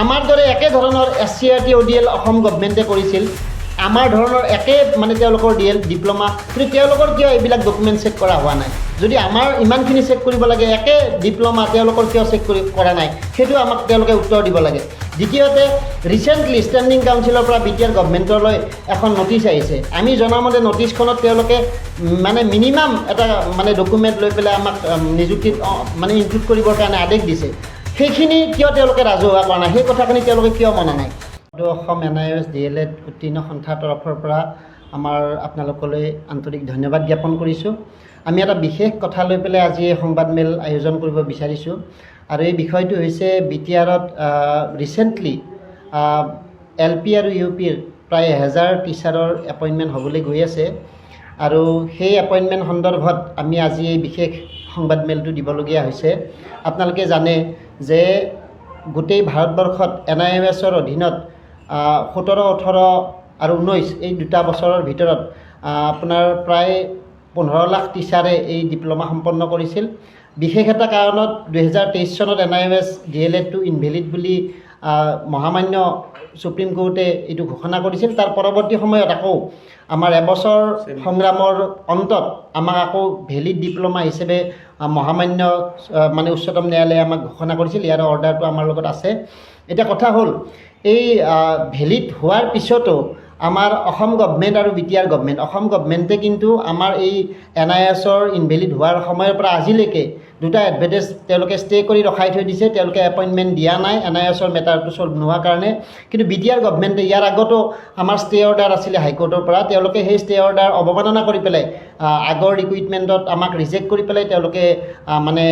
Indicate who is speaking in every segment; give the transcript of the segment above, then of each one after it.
Speaker 1: আমাৰ দৰে একে ধৰণৰ SCRT ODL অসম গভৰ্ণমেণ্টে কৰিছিল আমাৰ ধৰণৰ একে মানে তেওঁলোকৰ ডিপ্ল'মা কিন্তু তেওঁলোকৰ কিয় এইবিলাক ডকুমেণ্ট চেক কৰা হোৱা নাই যদি আমাৰ ইমানখিনি চেক কৰিব লাগে একে ডিপ্ল'মা তেওঁলোকৰ কিয় চেক কৰা নাই সেইটো আমাক তেওঁলোকে উত্তৰ দিব লাগে দ্বিতীয়তে ৰিচেণ্টলি ষ্টেণ্ডিং কাউন্সিলৰ পৰা BTR গভৰ্ণমেণ্টলৈ এখন নটিচ আহিছে আমি জনামতে নটিচখনত তেওঁলোকে মানে মিনিমাম এটা মানে ডকুমেণ্ট লৈ পেলাই আমাক নিযুক্তিত মানে ইনক্লুড কৰিবৰ কাৰণে আদেশ দিছে সেইখিনি কিয় তেওঁলোকে ৰাজহুৱা কৰা নাই সেই কথাখিনি তেওঁলোকে কিয় মনা নাই অসম NIOS DLED উত্তীৰ্ণ সন্থাৰ তৰফৰ পৰা আমাৰ আপোনালোকলৈ আন্তৰিক ধন্যবাদ জ্ঞাপন কৰিছোঁ আমি এটা বিশেষ কথা লৈ পেলাই আজি এই সংবাদমেল আয়োজন কৰিব বিচাৰিছোঁ আৰু এই বিষয়টো হৈছে BTRত ৰিচেণ্টলি LP আৰু UPৰ প্ৰায় 1000 টিচাৰৰ এপইণ্টমেণ্ট হ'বলৈ গৈ আছে আৰু সেই এপইণ্টমেণ্ট সন্দৰ্ভত আমি আজি এই বিশেষ সংবাদমেলটো দিবলগীয়া হৈছে আপোনালোকে জানে যে গোটেই ভাৰতবৰ্ষত NIOSৰ অধীনত 17, 18 আৰু 19 এই দুটা বছৰৰ ভিতৰত আপোনাৰ প্ৰায় 15 লাখ টিচাৰে এই ডিপ্ল'মা সম্পন্ন কৰিছিল বিশেষ এটা কাৰণত 2023 চনত NIOS DLEDটো ইনভেলিড বুলি মহামান্য সুপ্ৰিম কোৰ্টে এইটো ঘোষণা কৰিছিল তাৰ পৰৱৰ্তী সময়ত আকৌ আমাৰ এবছৰ সংগ্ৰামৰ অন্তত আমাক আকৌ ভেলিড ডিপ্ল'মা হিচাপে মহামান্য মানে উচ্চতম ন্যায়ালয়ে আমাক ঘোষণা কৰিছিল ইয়াৰ অৰ্ডাৰটো আমাৰ লগত আছে এটা কথা হ'ল এই ভেলিড হোৱাৰ পিছতো আমাৰ অসম গভৰ্ণমেণ্ট আৰু BTR গভৰ্ণমেণ্ট অসম গভৰ্ণমেণ্টে কিন্তু আমাৰ এই NIOSৰ ইনভেলিড হোৱাৰ সময়ৰ পৰা আজিলৈকে দুটা এডভাৰ্টাইজ তেওঁলোকে ষ্টে কৰি ৰখাই থৈ দিছে তেওঁলোকে এপইণ্টমেণ্ট দিয়া নাই NIOSৰ মেটাৰটো ছল্ভ নোহোৱাৰ কাৰণে কিন্তু BTR গভৰ্ণমেণ্টে ইয়াৰ আগতো আমাৰ ষ্টে অৰ্ডাৰ আছিলে হাইকোৰ্টৰ পৰা তেওঁলোকে সেই ষ্টে অৰ্ডাৰ অৱমাননা কৰি পেলাই আগৰ ৰিকুইটমেণ্টত আমাক ৰিজেক্ট কৰি পেলাই তেওঁলোকে মানে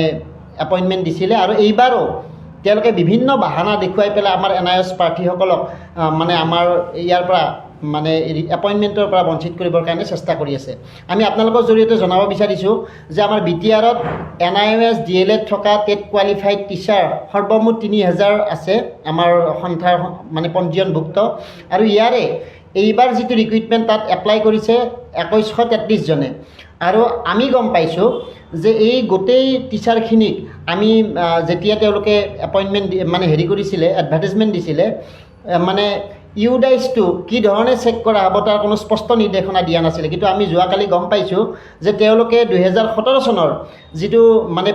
Speaker 1: এপইণ্টমেণ্ট দিছিলে আৰু এইবাৰো তেওঁলোকে বিভিন্ন বাহানা দেখুৱাই পেলাই আমাৰ NIOS প্ৰাৰ্থীসকলক মানে আমাৰ ইয়াৰ পৰা মানে এপইণ্টমেণ্টৰ পৰা বঞ্চিত কৰিবৰ কাৰণে চেষ্টা কৰি আছে আমি আপোনালোকৰ জৰিয়তে জনাব বিচাৰিছোঁ যে আমাৰ BTRত NIOS DLED থকা টেট কোৱালিফাইড টিচাৰ সৰ্বমুঠ 3000 আছে আমাৰ সন্থাৰ মানে পঞ্জীয়নভুক্ত আৰু ইয়াৰে এইবাৰ যিটো ৰিকুইটমেণ্ট তাত এপ্লাই কৰিছে 2133 জনে আৰু আমি গম পাইছোঁ যে এই গোটেই টিচাৰখিনিক আমি যেতিয়া তেওঁলোকে এপইণ্টমেণ্ট মানে হেৰি কৰিছিলে এডভাৰ্টাইজমেণ্ট দিছিলে মানে ইউডাইজটো কি ধৰণে চেক কৰা হ'ব তাৰ কোনো স্পষ্ট নিৰ্দেশনা দিয়া নাছিলে কিন্তু আমি যোৱাকালি গম পাইছোঁ যে তেওঁলোকে 2017 চনৰ যিটো মানে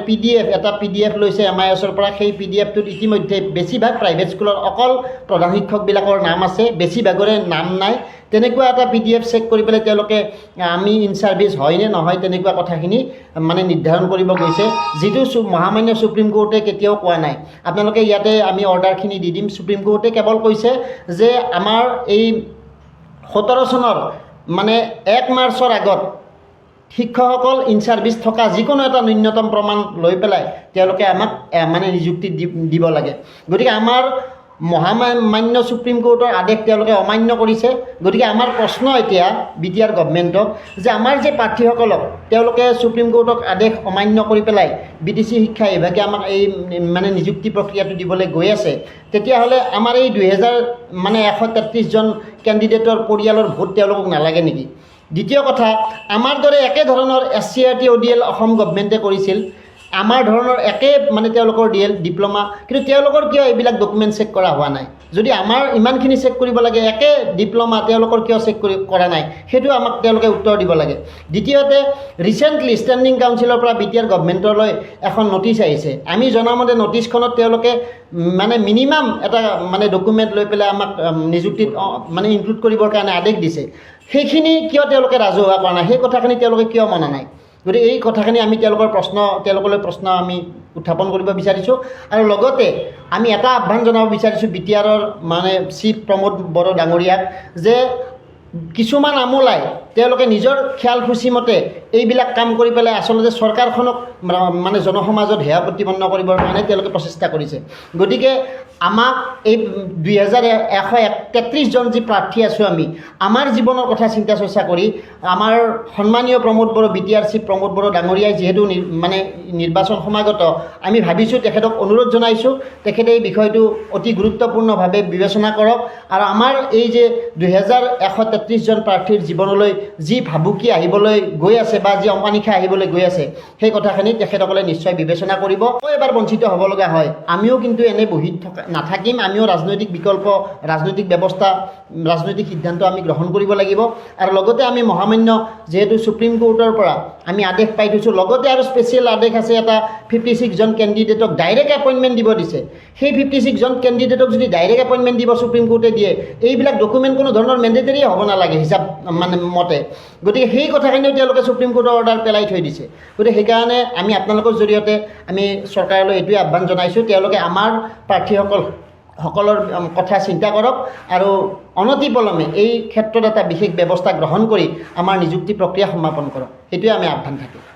Speaker 1: এটা PDF লৈছে MIOSৰ পৰা সেই PDFটোত ইতিমধ্যে বেছিভাগ প্ৰাইভেট স্কুলৰ অকল প্ৰধান শিক্ষকবিলাকৰ নাম আছে বেছিভাগৰে নাম নাই তেনেকুৱা এটা PDF চেক কৰি পেলাই তেওঁলোকে আমি ইন ছাৰ্ভিচ হয় নে নহয় তেনেকুৱা কথাখিনি মানে নিৰ্ধাৰণ কৰিব গৈছে যিটো মহামান্য সুপ্ৰিম কোৰ্টে কেতিয়াও কোৱা নাই আপোনালোকে ইয়াতে আমি অৰ্ডাৰখিনি দি দিম সুপ্ৰিম কোৰ্টে কেৱল কৈছে যে আমাৰ এই 17 চনৰ মানে 1 মাৰ্চৰ আগত শিক্ষকসকল ইন ছাৰ্ভিচ থকা যিকোনো এটা ন্যূনতম প্ৰমাণ লৈ পেলাই তেওঁলোকে আমাক মানে নিযুক্তি দিব লাগে গতিকে আমাৰ মহামান্য সুপ্ৰিম কোৰ্টৰ আদেশ তেওঁলোকে অমান্য কৰিছে গতিকে আমাৰ প্ৰশ্ন এতিয়া BTR গভৰ্ণমেণ্টক যে আমাৰ যে প্ৰাৰ্থীসকলক তেওঁলোকে সুপ্ৰিম কোৰ্টক আদেশ অমান্য কৰি পেলাই BTC শিক্ষা বিভাগে আমাক এই মানে নিযুক্তি প্ৰক্ৰিয়াটো দিবলৈ গৈ আছে তেতিয়াহ'লে আমাৰ এই 2133 জন কেণ্ডিডেটৰ পৰিয়ালৰ ভোট তেওঁলোকক নালাগে নেকি দ্বিতীয় কথা আমাৰ দৰে একে ধৰণৰ SCRT ODL অসম গভৰ্ণমেণ্টে কৰিছিল আমাৰ ধৰণৰ একে মানে তেওঁলোকৰ ডিপ্ল'মা কিন্তু তেওঁলোকৰ কিয় এইবিলাক ডকুমেণ্ট চেক কৰা হোৱা নাই যদি আমাৰ ইমানখিনি চেক কৰিব লাগে একে ডিপ্ল'মা তেওঁলোকৰ কিয় চেক কৰা নাই সেইটো আমাক তেওঁলোকে উত্তৰ দিব লাগে দ্বিতীয়তে ৰিচেণ্টলি ষ্টেণ্ডিং কাউন্সিলৰ পৰা BTR গভৰ্ণমেণ্টলৈ এখন নটিচ আহিছে আমি জনামতে নটিচখনত তেওঁলোকে মানে মিনিমাম এটা মানে ডকুমেণ্ট লৈ পেলাই আমাক নিযুক্তিত মানে ইনক্লুড কৰিবৰ কাৰণে আদেশ দিছে সেইখিনি কিয় তেওঁলোকে ৰাজহুৱা কৰা নাই সেই কথাখিনি তেওঁলোকে কিয় মনা নাই গতিকে এই কথাখিনি আমি তেওঁলোকলৈ প্ৰশ্ন আমি উত্থাপন কৰিব বিচাৰিছোঁ আৰু লগতে আমি এটা আহ্বান জনাব বিচাৰিছোঁ BTRৰ মানে চিফ প্ৰমোদ বড়ো ডাঙৰীয়াক যে কিছুমান আমোলাই তেওঁলোকে নিজৰ খেয়াল খুচিমতে এইবিলাক কাম কৰি পেলাই আচলতে চৰকাৰখনক মানে জনসমাজত হেয়া প্ৰতিপন্ন কৰিবৰ কাৰণে তেওঁলোকে প্ৰচেষ্টা কৰিছে গতিকে আমাক এই 2131 33জন যি প্ৰাৰ্থী আছোঁ আমি আমাৰ জীৱনৰ কথা চিন্তা চৰ্চা কৰি আমাৰ সন্মানীয় প্ৰমোদ বড়ো BTRC প্ৰমোদ বড়ো ডাঙৰীয়াই যিহেতু মানে নিৰ্বাচন সমাগত আমি ভাবিছোঁ তেখেতক অনুৰোধ জনাইছোঁ তেখেতে এই বিষয়টো অতি গুৰুত্বপূৰ্ণভাৱে বিবেচনা কৰক আৰু আমাৰ এই যে 2133জন প্ৰাৰ্থীৰ জীৱনলৈ যি ভাবুকি আহিবলৈ গৈ আছে বা যি অমানিশা আহিবলৈ গৈ আছে সেই কথাখিনি তেখেতসকলে নিশ্চয় বিবেচনা কৰিব। এবাৰ বঞ্চিত হ'ব লগা হয় আমিও কিন্তু এনে বহি নাথাকিম, আমিও ৰাজনৈতিক বিকল্প ৰাজনৈতিক ব্যৱস্থা ৰাজনৈতিক সিদ্ধান্ত আমি গ্ৰহণ কৰিব লাগিব আৰু লগতে আমি মহামান্য যেহেতু সুপ্ৰিম কোৰ্টৰ পৰা আমি আদেশ পাই থৈছোঁ, লগতে আৰু স্পেচিয়েল আদেশ আছে এটা 56জন কেণ্ডিডেটক ডাইৰেক্ট এপইণ্টমেণ্ট দিব দিছে। সেই 56জন কেণ্ডিডেটক যদি ডাইৰেক্ট এপইণ্টমেণ্ট দিব সুপ্ৰিম কোৰ্টে দিয়ে এইবিলাক ডকুমেণ্ট কোনো ধৰণৰ মেণ্ডেটৰী হ'ব নালাগে হিচাপ মানে মতে, গতিকে সেই কথাখিনিও তেওঁলোকে সুপ্ৰিম কোৰ্টৰ অৰ্ডাৰ পেলাই থৈ দিছে। গতিকে সেইকাৰণে আমি আপোনালোকৰ জৰিয়তে আমি চৰকাৰলৈ এইটোৱে আহ্বান জনাইছোঁ তেওঁলোকে আমাৰ প্ৰাৰ্থীসকলৰ কথা চিন্তা কৰক আৰু অনতিপলমে এই ক্ষেত্ৰত এটা বিশেষ ব্যৱস্থা গ্ৰহণ কৰি আমাৰ নিযুক্তি প্ৰক্ৰিয়া সমাপন কৰক, সেইটোৱে আমি আহ্বান থাকিম।